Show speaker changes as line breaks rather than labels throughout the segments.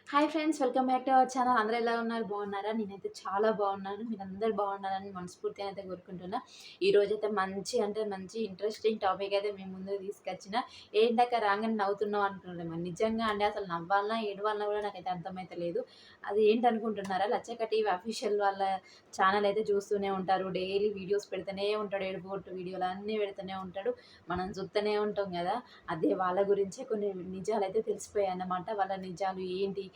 Hi friends, welcome back to our channel. అందరూ ఎలా ఉన్నారు? బాగున్నారా? నేనైతే చాలా బాగున్నాను. మీరందరూ బాగున్నారని మనస్ఫూర్తిగా అయితే కోరుకుంటున్నా. ఈరోజైతే మంచి ఇంట్రెస్టింగ్ టాపిక్ అయితే మీ ముందుకు తీసుకొచ్చిన. ఏంటక్క రాగానే నవ్వుతున్నావు అనుకుంటున్నాను. మరి నిజంగా అండి, అసలు నవ్వాలనా ఏడవాలనా కూడా నాకైతే అర్థమైతే లేదు. అది ఏంటనుకుంటున్నారా? లచ్చక్క టీవీ అఫీషియల్ వాళ్ళ ఛానల్ అయితే చూస్తూనే ఉంటారు. డైలీ వీడియోస్ పెడుతూనే ఉంటాడు. ఏడుపోటు వీడియోలు అన్నీ పెడుతూనే ఉంటాడు. మనం చూస్తూనే ఉంటాం కదా. అదే వాళ్ళ గురించే కొన్ని నిజాలైతే తెలిసిపోయాయి అన్నమాట. వాళ్ళ నిజాలు ఏంటి,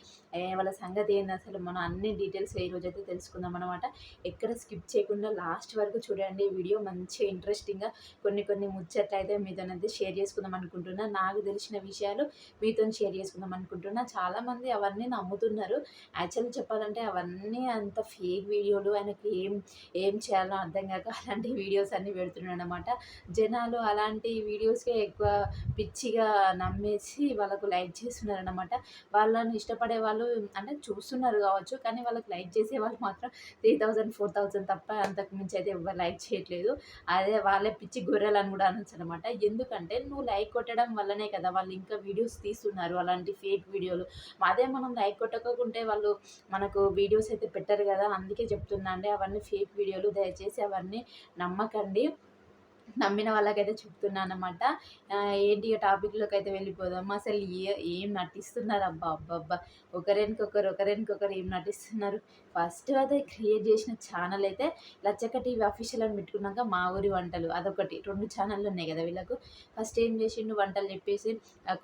వాళ్ళ సంగతి ఏంది, అసలు మనం అన్ని డీటెయిల్స్ ఈరోజైతే తెలుసుకుందాం అనమాట. ఎక్కడ స్కిప్ చేయకుండా లాస్ట్ వరకు చూడండి. వీడియో మంచిగా ఇంట్రెస్టింగ్గా కొన్ని ముచ్చట్లు అయితే మీతోనైతే షేర్ చేసుకుందాం అనుకుంటున్నా. నాకు తెలిసిన విషయాలు మీతో షేర్ చేసుకుందాం అనుకుంటున్నా. చాలామంది అవన్నీ నమ్ముతున్నారు. యాక్చువల్లీ చెప్పాలంటే అవన్నీ అంత ఫేక్ వీడియోలు. ఆయనకి ఏం చేయాలో అర్థం కాక అలాంటి వీడియోస్ అన్నీ పెడుతున్నాడు అనమాట. జనాలు అలాంటి వీడియోస్కే ఎక్కువ పిచ్చిగా నమ్మేసి వాళ్ళకు లైక్ చేస్తున్నారనమాట. వాళ్ళని ఇష్టపడే వాళ్ళు అంటే చూస్తున్నారు కావచ్చు, కానీ వాళ్ళకి లైక్ చేసే వాళ్ళు మాత్రం 3000, 4000 తప్ప అంతకు మించి అయితే ఎవ్వరు లైక్ చేయట్లేదు. అదే వాళ్ళే పిచ్చి గొర్రెలని కూడా అనొచ్చనమాట. ఎందుకంటే నువ్వు లైక్ కొట్టడం వల్లనే కదా వాళ్ళు ఇంకా వీడియోస్ తీస్తున్నారు, అలాంటి ఫేక్ వీడియోలు. అదే మనం లైక్ కొట్టకుంటే వాళ్ళు మనకు వీడియోస్ అయితే పెట్టరు కదా. అందుకే చెప్తున్నా అండి, అవన్నీ ఫేక్ వీడియోలు. దయచేసి అవన్నీ నమ్మకండి. నమ్మిన వాళ్ళకైతే చెప్తున్నాననమాట. ఏంటి ఇక టాపిక్‌లోకైతే వెళ్ళిపోదాం. అసలు ఏం నటిస్తున్నారు అబ్బా! అబ్బబ్బా! ఒకరెనకొకరు ఏం నటిస్తున్నారు. ఫస్ట్ అయితే క్రియేట్ చేసిన ఛానల్ అయితే లచ్చక్క టీవీ అఫీషియల్ అని పెట్టుకున్నాక మా ఊరి వంటలు అదొకటి. 2 ఛానల్లు ఉన్నాయి కదా వీళ్ళకు. ఫస్ట్ ఏం చేసిండు, వంటలు చెప్పేసి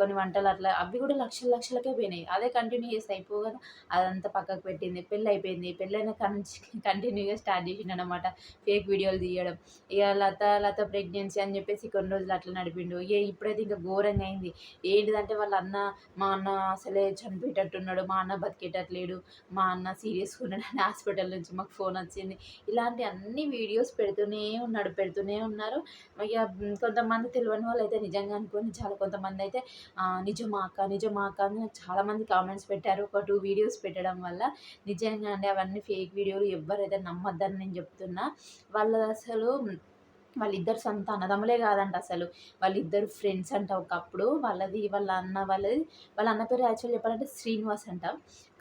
కొన్ని వంటలు అట్లా అవి కూడా లక్షలకే పోయినాయి. అదే కంటిన్యూ చేస్తే అయిపోవు. అదంతా పక్కకు పెట్టింది. పెళ్లయిపోయింది. పెళ్లైన కాడ్నుంచి కంటిన్యూగా స్టార్ట్ చేసిండనమాట ఫేక్ వీడియోలు తీయడం. ఇక లత ప్రెగ్నెన్సీ అని చెప్పేసి కొన్ని రోజులు అట్లా నడిపిండు. ఇప్పుడైతే ఇంకా ఘోరంగా అయింది. ఏంటిదంటే మా అన్న అసలే చనిపోయేటట్టున్నాడు, మా అన్న బతికేటట్లేడు, మా అన్న సీరియస్గా ఉన్నాడని హాస్పిటల్ నుంచి మాకు ఫోన్ వచ్చింది. ఇలాంటి అన్ని వీడియోస్ పెడుతూనే ఉన్నారు. ఇక కొంతమంది తెలియని వాళ్ళు అయితే నిజంగా అనుకోని కొంతమంది అయితే నిజమా అక్క అని నాకు చాలామంది కామెంట్స్ పెట్టారు. ఒక 2 వీడియోస్ పెట్టడం వల్ల. నిజంగా అండి, అవన్నీ ఫేక్ వీడియోలు. ఎవ్వరైతే నమ్మొద్దని నేను చెప్తున్నా. వాళ్ళదసలు వాళ్ళిద్దరు సొంత అన్నదమ్ములే కాదంట అసలు. వాళ్ళిద్దరు ఫ్రెండ్స్ అంట ఒకప్పుడు. వాళ్ళ అన్న పేరు యాక్చువల్లీ చెప్పాలంటే శ్రీనివాస్ అంట.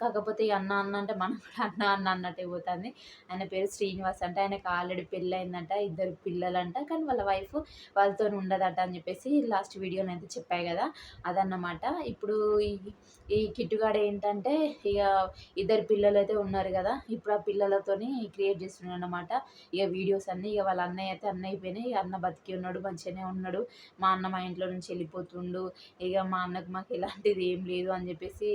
కాకపోతే ఈ అన్న అంటే మనం కూడా అన్న అన్నట్టే పోతుంది. ఆయన పేరు శ్రీనివాస్ అంట. ఆయనకు ఆల్రెడీ పెళ్ళయిందంట. 2 పిల్లలంట. కానీ వాళ్ళ వైఫ్ వాళ్ళతోని ఉండదట అని చెప్పేసి లాస్ట్ వీడియోనైతే చెప్పా కదా, అదన్నమాట. ఇప్పుడు ఈ ఈ కిట్టుగాడు ఏంటంటే, ఇక 2 పిల్లలైతే ఉన్నారు కదా, ఇప్పుడు ఆ పిల్లలతోని క్రియేట్ చేస్తున్నాడనమాట ఇక వీడియోస్ అన్నీ. ఇక వాళ్ళ అన్నయ్య అయితే అన్నీ అయిపోయినాయి. అన్న బతికి ఉన్నాడు, మంచిగానే ఉన్నాడు. మా అన్న మా ఇంట్లో నుంచి వెళ్ళిపోతుండు. ఇక మాకు ఎలాంటిది ఏం లేదు అని చెప్పేసి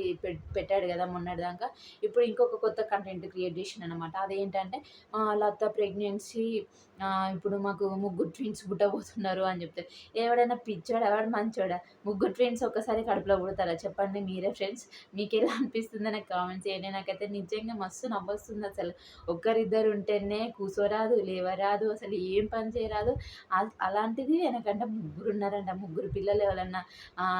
పెట్టాడు కదా మొన్నటిదాకా. ఇప్పుడు ఇంకొక కొత్త కంటెంట్ క్రియేట్ చేసిండనమాట. అదేంటంటే లత ప్రెగ్నెన్సీ, ఇప్పుడు మాకు 3 ట్విన్స్ పుట్టబోతున్నారు అని చెప్తే, ఎవడైనా పిచ్చోడా ఎవడు మంచోడా? 3 ట్విన్స్ ఒక్కసారి కడుపులో పుడతారా చెప్పండి మీరే ఫ్రెండ్స్. మీకెలా అనిపిస్తుందో నాకు కామెంట్స్ చేయండి. నాకైతే నిజంగా మస్తు నవ్వొస్తుంది అసలు. ఒక్కరిద్దరు ఉంటేనే కూసోరాదు, లేవరాదు, అసలు ఏం పని చేయరాదు. అలాంటిది వెనకంట ముగ్గురున్నారంట. ముగ్గురు పిల్లలు. ఎవరన్నా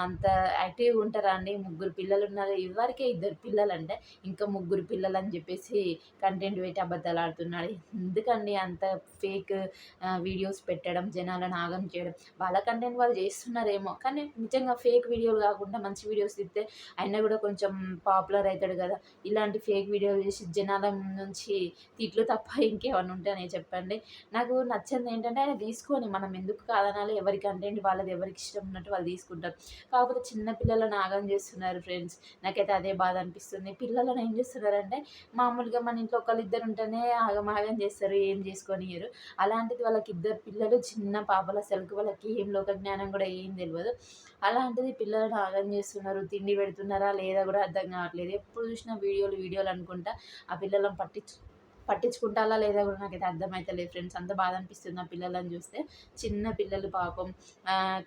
అంత యాక్టివ్‌గా ఉంటారా అండి? ముగ్గురు పిల్లలున్నారు. ఇదివరకే 2 పిల్లలంటే, ఇంకా ముగ్గురు పిల్లలని చెప్పేసి కంటెంట్ పెట్టి అబద్దాలాడుతున్నాడు. ఎందుకండి అంత ఫేక్ వీడియోస్ పెట్టడం, జనాలను ఆగం చేయడం? వాళ్ళ కంటెంట్ వాళ్ళు చేస్తున్నారేమో, కానీ నిజంగా ఫేక్ వీడియోలు కాకుండా మంచి వీడియోస్ తీస్తే ఆయన కూడా కొంచెం పాపులర్ అయితాడు కదా. ఇలాంటి ఫేక్ వీడియోలు చేసి జనాల నుంచి తిట్లు తప్ప ఇంకేమన్నా ఉంటేనే చెప్పండి. నాకు నచ్చనిది ఏంటంటే, ఆయన తీసుకొని మనం ఎందుకు కాదనాలి? ఎవరి కంటెంట్ వాళ్ళది, ఎవరికి ఇష్టం ఉన్నట్టు వాళ్ళు తీసుకుంటారు. కాకపోతే చిన్న పిల్లలను ఆగం చేస్తున్నారు ఫ్రెండ్స్. నాకైతే అదే బాధ అనిపిస్తుంది. పిల్లలను ఏం చేస్తున్నారంటే, మామూలుగా మన ఇంట్లో ఒకళ్ళిద్దరు ఉంటేనే ఆగమాగం చేస్తారు, ఏం చేసుకోనియ్యరు. అలాంటిది వాళ్ళకి 2 పిల్లలు, చిన్న పాపలు. అసలుకి వాళ్ళకి ఏం లోక జ్ఞానం కూడా ఏం తెలవదు. అలాంటిది పిల్లలను ఆగం చేస్తున్నారు. తిండి పెడుతున్నారా లేదా కూడా అర్థం కావట్లేదు. ఎప్పుడు చూసినా వీడియోలు అనుకుంటా ఆ పిల్లలను పట్టించుకుంటారా లేదా కూడా నాకైతే అర్థమైతలేదు ఫ్రెండ్స్. అంత బాధ అనిపిస్తుంది ఆ పిల్లలని చూస్తే. చిన్న పిల్లలు పాపం.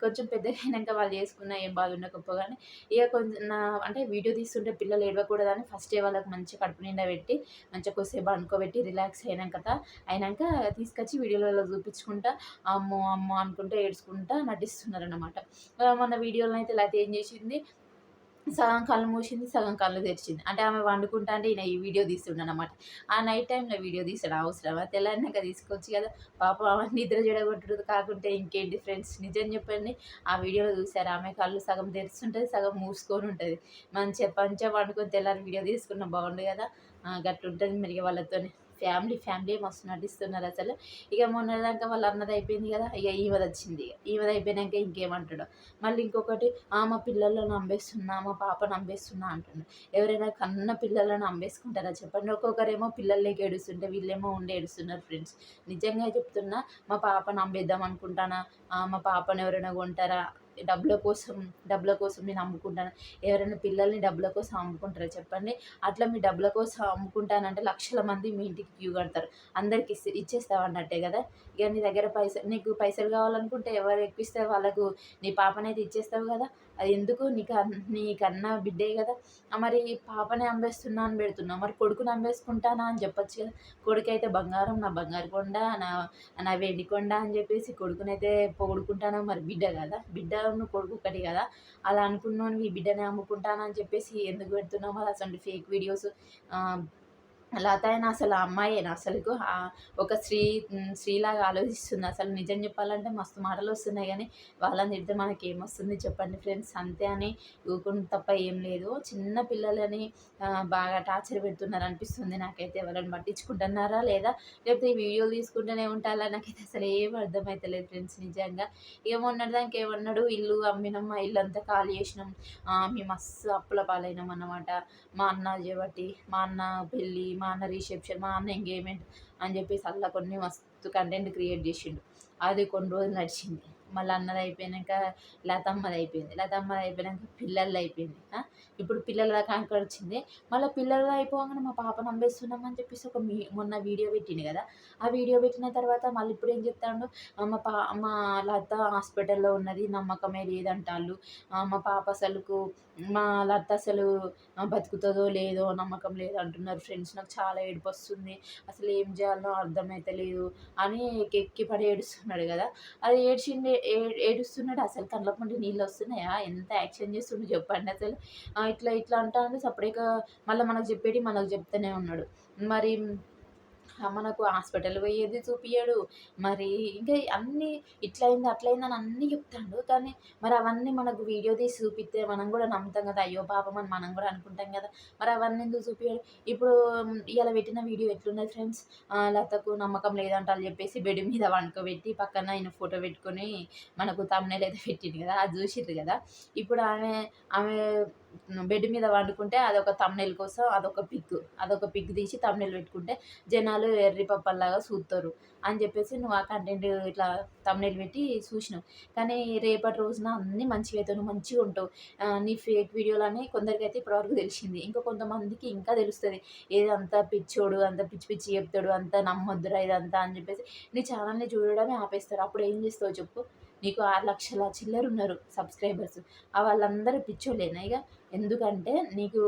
కొంచెం పెద్దగా అయినాక వాళ్ళు చేసుకున్న ఏం బాధ ఉండకపోగానే, ఇక కొంచెం అంటే వీడియో తీస్తుంటే పిల్లలు ఏడవకూడదని ఫస్టే వాళ్ళకి మంచిగా కడుపు నిండా పెట్టి, మంచిగా కొద్దిసేపు పండుకోబెట్టి రిలాక్స్ అయినాక తీసుకొచ్చి వీడియోలలో చూపించుకుంటా అమ్మో అమ్మో అనుకుంటా ఏడ్చుకుంటా నటిస్తున్నారనమాట. మొన్న వీడియోలో అయితే లైతే ఏం చేసింది, సగం కళ్ళు మూసింది, సగం కళ్ళు తెరిచింది. అంటే ఆమె పండుకుంటాంటే ఈయన ఈ వీడియో తీస్తుండనమాట. ఆ నైట్ టైమ్‌లో వీడియో తీసుడు అవసరమా? తెల్లారినాక తీసుకోవచ్చు కదా! పాపం ఆమె నిద్ర చెడగొట్టుడు కాకుంటే ఇంకేంటి ఫ్రెండ్స్. నిజం చెప్పండి. ఆ వీడియోలో చూసారా ఆమె కళ్ళు సగం తెరిచుంటది, సగం మూసుకొని ఉంటది. మంచిగా పండుకొని తెల్లారి వీడియో తీసుకున్న బాగుండు కదా! గట్లుంటది మరి వాళ్ళతోని. ఫ్యామిలీ మస్తు నటిస్తున్నారసలు. ఇగ మొన్నటిదాకా వాళ్ళ అన్నదయిపోయింది కదా! ఇగ ఈమెదొచ్చింది. ఈమెదయిపోయినంక ఇంకేమంటడో. మళ్ళీ ఇంకొకటి మా పిల్లలను నమ్మేస్తున్నా, మా పాపను నమ్మేస్తున్నా అంటుండు. ఎవరైనా కన్న పిల్లలను నమ్మేసుకుంటారా చెప్పండి? ఒక్కొక్కరేమో పిల్లలు లేక ఏడుస్తుంటే, వీళ్ళేమో ఉండి ఏడుస్తున్నారు ఫ్రెండ్స్. నిజంగా చెప్తున్నా మా పాపను నమ్మేద్దాం అనుకుంటానా, మా పాపను ఎవరైనా కొంటారా? డబ్బుల కోసం నేను అమ్ముకుంటాను. ఎవరైనా పిల్లల్ని డబ్బుల కోసం అమ్ముకుంటారా చెప్పండి? అట్లా మీ డబ్బుల కోసం అమ్ముకుంటానంటే లక్షల మంది మీ ఇంటికి క్యూ కడతారు. అందరికి ఇచ్చేస్తావు అన్నట్టే కదా! ఇక నీ దగ్గర నీకు పైసలు కావాలనుకుంటే ఎవరు ఎక్కిస్తే వాళ్ళకు నీ పాపనైతే ఇచ్చేస్తావు కదా! అది ఎందుకు నీకన్నా బిడ్డే కదా! మరి పాపని అమ్మేస్తున్నా అని పెడుతున్నావు. మరి కొడుకుని అమ్మేసుకుంటానా అని చెప్పొచ్చు కదా! కొడుకైతే బంగారం, నా బంగారు కొండ, నా నా వెండి కొండ అని చెప్పేసి కొడుకునైతే పొగుడుకుంటానవు. మరి బిడ్డ కదా! బిడ్డను కొడుకు ఒకటి కదా! అలా అనుకున్నోనివి బిడ్డనే అమ్ముకుంటాను అని చెప్పేసి ఎందుకు పెడుతున్నావు మరి అసంటి ఫేక్ వీడియోస్? ఆహ్, లత అయినా అసలు ఆ అమ్మాయేనా అసలుకు? ఒక స్త్రీలాగా ఆలోచిస్తుంది. అసలు నిజం చెప్పాలంటే మస్తు మాటలొస్తున్నాయి గానీ, వాళ్ళని తిడితే మనకేమొస్తుంది చెప్పండి ఫ్రెండ్స్. అంతే అని ఊకునుడు తప్ప ఏం లేదు. చిన్న పిల్లలని బాగా టార్చర్ పెడుతున్నారనిపిస్తుంది నాకైతే. ఎవరైనా పట్టించుకుంటున్నారా లేదా? లేకపోతే ఈ వీడియోలు తీసుకుంటూనే ఉంటారా? నాకైతే అసలు ఏం అర్థమైతలేదు ఫ్రెండ్స్ నిజంగా. ఇగ మొన్నటిదాకా ఏమన్నాడు, ఇల్లు అమ్మినాం, మా ఇల్లంతా ఖాళీ చేసినాం. మేము మస్తు అప్పుల పాలైనామన్నమాట. మా అన్న జేబట్టి, మా అన్న పెళ్ళి, మా అన్న రిసెప్షన్, మా అన్న ఎంగేజ్‌మెంట్ అని జెప్పేసి అల్లా కొన్ని మస్తు కంటెంట్ క్రియేట్ జేషిండు. అది కొన్ని రోజులు నడిచింది. మళ్ళా అన్నదయిపోయినంక లతమ్మదయిపోయింది. లతమ్మదయిపోయినంక పిల్లలదయిపోయింది. ఇప్పుడు పిల్లల దాకాకొచ్చింది. మళ్ళా పిల్లలది అయిపోంగానే మా పాపను నమ్మేస్తున్నామని చెప్పేసి మొన్న వీడియో పెట్టిండు గదా! ఆ వీడియో పెట్టిన తర్వాత మళ్ళీ ఇప్పుడేం జెప్తాండు, మా లత హాస్పిటల్‌లో ఉన్నది. నమ్మకమే లేదంటాళ్ళు. మా పాప అసలుకు మా లత అసలు బతుకుతదో లేదో నమ్మకం లేదంటున్నారు ఫ్రెండ్స్. నాకు చాలా ఏడుపొస్తుంది. అసలు ఏం జేయాలనో అర్థమైతలేదు అని ఎక్కి పడి ఏడుస్తున్నాడు గదా! అది ఏడుస్తున్నాడు. అసలు కళ్ళమ్మట నీళ్ళొస్తున్నాయా? ఎంత యాక్షన్ జేస్తుండు జెప్పండసలు. ఇట్లా అంటాండు సప్పుడేక మళ్ళా మనకు జెప్పేటియి మనకు జెప్తనే ఉన్నాడు. మరి మనకు హాస్పిటల్ పోయేది చూపియడు. మరి ఇంకా అన్నీ ఇట్లయింది, అట్లయిందని అన్నీ చెప్తాండు. కానీ మరి అవన్నీ మనకు వీడియో తీసి చూపిస్తే మనం గూడా నమ్ముతాం గదా! అయ్యో పాపం అని మనం గూడా అనుకుంటాం గదా! మరి అవన్నీ ఎందుకు చూపియడు? ఇప్పుడు ఇయాల పెట్టిన వీడియో ఎట్లున్నది ఫ్రెండ్స్? లతకు నమ్మకం లేదంట అని చెప్పేసి బెడ్ మీద పండుకోబెట్టి పక్కన ఆయన ఫోటో పెట్టుకొని మనకు థంబ్‌నెయిల్ అయితే పెట్టిండు గదా! అది చూషిర్రు గదా! ఇప్పుడు ఆమె బెడ్ మీద పండుకుంటే అదొక థంబ్‌నెయిల్ కోసం అదొక పిక్ తీసి థంబ్‌నెయిల్ పెట్టుకుంటే జనాలు ఎర్రి పప్పల్లాగా సూత్తరు అని చెప్పేసి నువ్వు ఆ కంటెంట్ ఇట్లా థంబ్‌నెయిల్ పెట్టి చూసినావు. కానీ రేపటి రోజున అన్నీ మంచిగయితావు. నువ్వు మంచిగుంటావు. నీ ఫేక్ వీడియోలని కొందరికైతే ఇప్పటివరకు తెలిసింది. ఇంకా కొంతమందికి ఇంకా తెలుస్తది. ఏదంతా పిచ్చోడు, అంత పిచ్చి పిచ్చి చెప్తాడు, అంతా నమ్మొద్దురా ఇదంతా అని చెప్పేసి నీ ఛానెల్‌ని చూడడమే ఆపేస్తారు. అప్పుడు ఏం చేస్తావో చెప్పు? నీకు 6,00,000 చిల్లరున్నారు సబ్‌స్క్రైబర్స్. వాళ్ళందరూ పిచ్చోళ్ళేనా ఇగ? ఎందుకంటే నీకు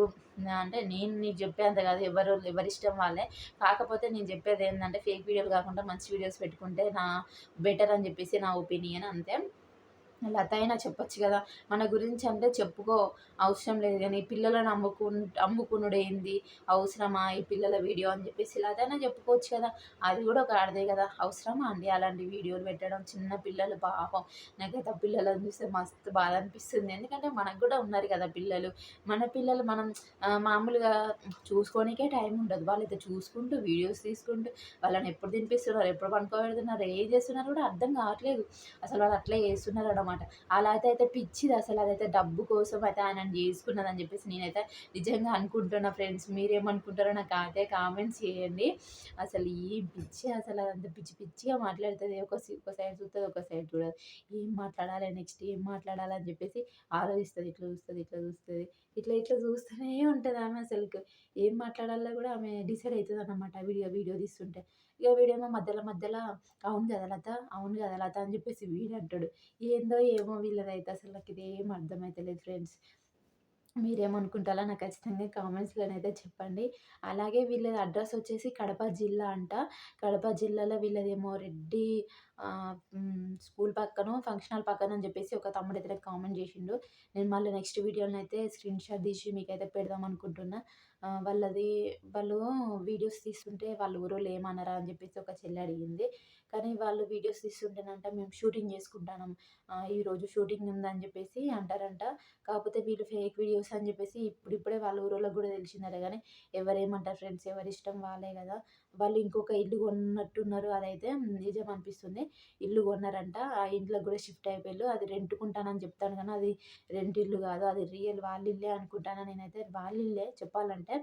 అంటే నేను నీకు చెప్పేంత కాదు. ఎవరిష్టం వాళ్ళే. కాకపోతే నేను చెప్పేదేందంటే ఫేక్ వీడియోలు కాకుండా మంచి వీడియోస్ పెట్టుకుంటే బెటర్ అని చెప్పేసి నా ఒపీనియన్ అంతే. లత అయినా చెప్పొచ్చు గదా! మన గురించి అంటే చెప్పుకో అవసరం లేదు గానీ, పిల్లలను అమ్ముకునుడేంది? అవసరమా ఈ పిల్లల వీడియో అని జెప్పేసి లత అయినా చెప్పుకోవచ్చు కదా! అది గూడా ఒక ఆడదే గదా! అవసరమా అండి అలాంటి వీడియోలు పెట్టడం? చిన్న పిల్లలు పాపం. నాకైతే ఆ పిల్లలను చూస్తే మస్తు బాధ అనిపిస్తుంది. ఎందుకంటే మనకు గూడా ఉన్నారు గదా పిల్లలు. మన పిల్లలు మనం మామూలుగా చూసుకోనీకే టైం ఉండదు. వాళ్ళైతే చూసుకుంటూ, వీడియోస్ తీసుకుంటూ, వాళ్ళని ఎప్పుడు తినిపిస్తున్నారు, ఎప్పుడు పడుకోబెడుతున్నారు, ఏం చేస్తున్నారో గూడా అర్థం కావట్లేదు. అసలు వాళ్ళు అట్లే చేస్తున్నారనమాట. అలా అయితే పిచ్చిది అసలు. అదైతే డబ్బు కోసం అయితే ఆయనని చేసుకున్నదని చెప్పేసి నేనైతే నిజంగా అనుకుంటున్నా ఫ్రెండ్స్. మీరేమనుకుంటారో నాకైతే కామెంట్స్ చేయండి. అసలు ఏం పిచ్చి అసలు అదంతా పిచ్చి పిచ్చిగా మాట్లాడుతది. ఒక సైడ్ చూస్తది, ఒక సైడ్ చూడదు. ఏం మాట్లాడాలి నెక్స్ట్ ఏం మాట్లాడాలి అని చెప్పేసి ఆలోచిస్తది. ఇట్లా చూస్తది, ఇట్లా చూస్తది. ఇట్లా చూస్తూనే ఉంటది ఆమె అసలుకు. ఏం మాట్లాడాలో కూడా ఆమె డిసైడ్ అయితదనమాట వీడియో తీస్తుంటే. ఇగ వీడేమో మధ్యల అవును గదా లత, అవును గదా లత అని జెప్పేసి వీడంటాడు. ఏందో ఏమో వీళ్ళదైతే అసలు నాకిదేం అర్థమైతలేదు ఫ్రెండ్స్. మీరేమనుకుంటారో నాకు ఖచ్చితంగా కామెంట్స్‌లోనైతే చెప్పండి. అలాగే వీళ్ళది అడ్రెస్ వచ్చేసి కడప జిల్లా అంట. కడప జిల్లాలో వీళ్ళదేమో రెడ్డి స్కూల్ పక్కనో, ఫంక్షన్ హాల్ పక్కన అని చెప్పేసి ఒక తమ్ముడైతే నాకు కామెంట్ చేసిండు. నేను మళ్ళీ నెక్స్ట్ వీడియోలనైతే స్క్రీన్‌షాట్ తీసి మీకైతే పెడదాం అనుకుంటున్నా. వాళ్ళది వాళ్ళు వీడియోస్ తీస్తుంటే వాళ్ళ ఊరోళ్ళు ఏమనరా అని చెప్పేసి ఒక చెల్లి అడిగింది. కానీ వాళ్ళు వీడియోస్ తీస్తుంటేనంట మేము షూటింగ్ చేసుకుంటాన్నాం. ఈరోజు షూటింగ్ ఉందని చెప్పేసి అంటారంట. కాకపోతే వీళ్ళు ఫేక్ వీడియోస్ అని చెప్పేసి ఇప్పుడిప్పుడే వాళ్ళ ఊరోళ్ళకి గూడా తెలిసిందట గానీ, ఎవరేమంటారు ఫ్రెండ్స్ ఎవరిష్టం వాళ్ళే గదా! వాళ్ళు ఇంకొక ఇల్లు కొన్నట్టున్నారు. అదైతే నిజం అనిపిస్తుంది. ఇల్లు కొన్నారంట. ఆ ఇంట్లోకి గూడా షిఫ్ట్ అయిపోయిల్లు. అది రెంట్‌కుంటానని చెప్తాడు గానీ, అది రెంట్ ఇల్లు గాదు. అది రియల్ వాళ్ళ ఇల్లే అనుకుంటాను నేనైతే. వాళ్ళ ఇల్లే చెప్పాలంటే.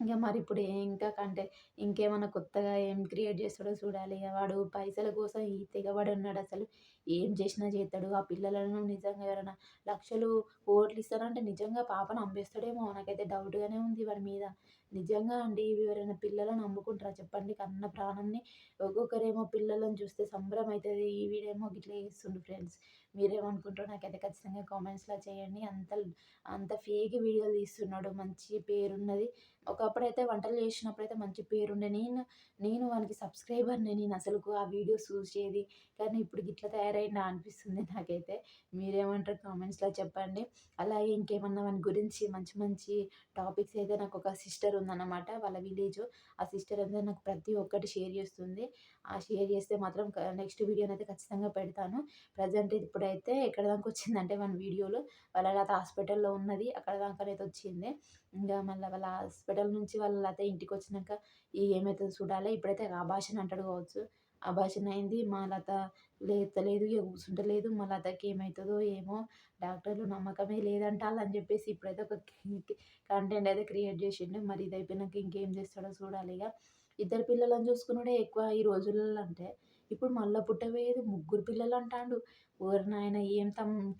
ఇగ మరిప్పుడు ఇంకా కంటే ఇంకేమన్నా కొత్తగా ఏం క్రియేట్ చేస్తాడో చూడాలి. ఇగ వాడు పైసల కోసం ఈ తెగబడున్నాడసలు. ఏం చేసినా చేత్తడు. ఆ పిల్లలను నిజంగా ఎవరైనా లక్షలు, కోట్లు ఇస్తానంటే నిజంగా పాపను అమ్మేస్తాడేమో! నాకైతే డౌట్‌గానే ఉంది వాడి మీద. నిజంగా అండి ఎవరైనా పిల్లలను అమ్ముకుంటారా చెప్పండి? కన్న ప్రాణంని. ఒక్కొక్కరేమో పిల్లలను చూస్తే సంబరమైతది. వీడేమో గిట్ల చేస్తుండు ఫ్రెండ్స్. మీరేమనుకుంటారో నాకైతే ఖచ్చితంగా కామెంట్స్‌లో చేయండి. అంత ఫేక్ వీడియోలు తీస్తున్నాడు. మంచి పేరున్నది. ఒకప్పుడైతే వంటలు చేసినప్పుడైతే మంచి పేరుండే. నేను నేను వానికి సబ్‌స్క్రైబర్‌ని నేనసలుకు ఆ వీడియోస్ చూసేది. కానీ ఇప్పుడు గిట్ల తయారైండా అనిపిస్తుంది నాకైతే. మీరేమంటారో కామెంట్స్‌లో చెప్పండి. అలాగే ఇంకేమన్నా వాని గురించి మంచి మంచి టాపిక్స్ అయితే నాకొక సిస్టర్ ఉందన్నమాట. వాళ్ళ విలేజు. ఆ సిస్టర్ అయితే నాకు ప్రతి ఒక్కటి షేర్ చేస్తుంది. ఆ షేర్ చేస్తే మాత్రం నెక్స్ట్ వీడియోనైతే ఖచ్చితంగా పెడతాను. ప్రెజెంట్ ఇప్పుడైతే ఎక్కడి దాకొచ్చిందంటే వాని వీడియోలో వాళ్ళ లత హాస్పిటల్‌లో ఉన్నది. అక్కడ దాకానైతే వచ్చింది. ఇంగా మళ్ళా వాళ్ళ హాస్పిటల్ నుంచి వాళ్ళ లత ఇంటికొచ్చినంక ఏమైతదో చూడాలి. ఇప్పుడైతే అబార్షన్ అంటాడు కావచ్చు. అబార్షన్ అయింది. మా లత లేత్తలేదు, ఇగ కూసుంటలేదు. మా లతకి ఏమైతదో ఏమో! డాక్టర్లు నమ్మకమే లేదంటాళ్ళని చెప్పేసి ఇప్పుడైతే ఒక కంటెంట్ అయితే క్రియేట్ చేసిండు. మరి ఇది అయిపోయినంక ఇంకేం చేస్తాడో చూడాలిగ. ఇద్దరు పిల్లలని చూసుకునుడే ఎక్కువ ఈ రోజులలో అంటే. ఇప్పుడు మళ్ళా పుట్టబోయేది ముగ్గురు పిల్లలంటాండు. ఓరి నాయన! ఏం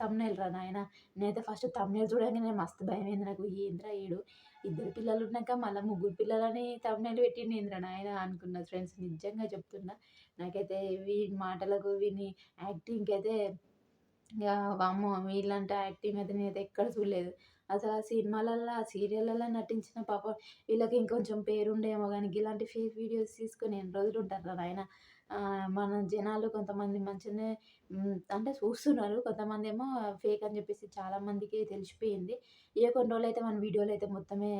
థంబ్‌నెయిల్ రా నాయనా! నేనైతే ఫస్ట్ థంబ్‌నెయిల్ చూడంగానే మస్తు భయమైంది నాకు. ఏందిరా ఈడు ఇద్దరు పిల్లలున్నాక మళ్ళా ముగ్గురు పిల్లలని థంబ్‌నెయిల్ పెట్టిండేందిరా నాయనా అనుకున్నా ఫ్రెండ్స్. నిజంగా చెప్తున్నా. నాకైతే వీని మాటలకు, వీని యాక్టింగ్‌కైతే ఇగ వామ్మో! వీళ్ళంటే యాక్టింగ్ అయితే నేనైతే ఎక్కడ చూడలేదు. అసలు ఆ సినిమాలల్ల, సీరియల్లల్ల నటించిన పాపం వీళ్ళకి ఇంకొంచెం పేరుండేమో గానీ, గిలాంటి ఫేక్ వీడియోస్ తీసుకొని ఎన్ని రోజులుంటారురా నాయనా! మన జనాలు కొంతమంది మంచిగనే అంటే చూస్తున్నారు. కొంతమందేమో ఫేక్ అని చెప్పేసి చాలా మందికి తెలిసిపోయింది. ఇగ కొన్ని రోజులైతే మన వీడియోలైతే మొత్తమే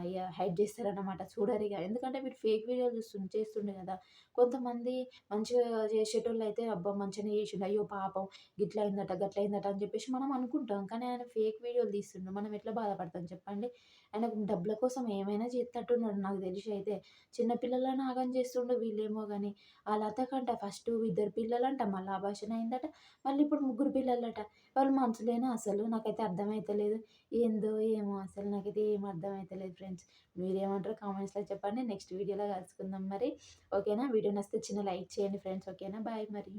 ఇగ హైడ్ చేస్తారనమాట. చూడరిగ. ఎందుకంటే వీడు ఫేక్ వీడియోలు చేస్తుండు గదా! కొంతమంది మంచిగా చేసేటోళ్ళైతే అబ్బా! మంచిగనే చేసిండు. అయ్యో పాపం గిట్లయిందట, గట్లయిందట అని జెప్పేసి మనం అనుకుంటాం. కానీ ఆయన ఫేక్ వీడియోలు తీస్తుండు. మనం ఎట్లా బాధపడతాం చెప్పండి? ఆయనకు డబ్బుల కోసం ఏమైనా చేత్తట్టున్నాడు నాకు తెలిసి అయితే. చిన్న పిల్లలని ఆగం చేస్తుండు వీళ్ళేమో గాని. ఆ లతకంట ఫస్టు ఇద్దరు పిల్లలంట, మళ్ళా అబార్షన్ అయిందట. మళ్ళీ ఇప్పుడు ముగ్గురు పిల్లలట. వాళ్ళు మనుషులేనా అసలు? నాకైతే అర్థమైతలేదు. ఏందో ఏమో అసలు నాకైతే ఏం అర్థమైతలేదు ఫ్రెండ్స్. మీరేమంటారో కామెంట్స్‌లో చెప్పండి. నెక్స్ట్ వీడియోలో కలుసుకుందాం మరి. ఓకేనా? వీడియో నచ్చితే చిన్న లైక్ చేయండి ఫ్రెండ్స్. ఓకేనా? బాయ్ మరి.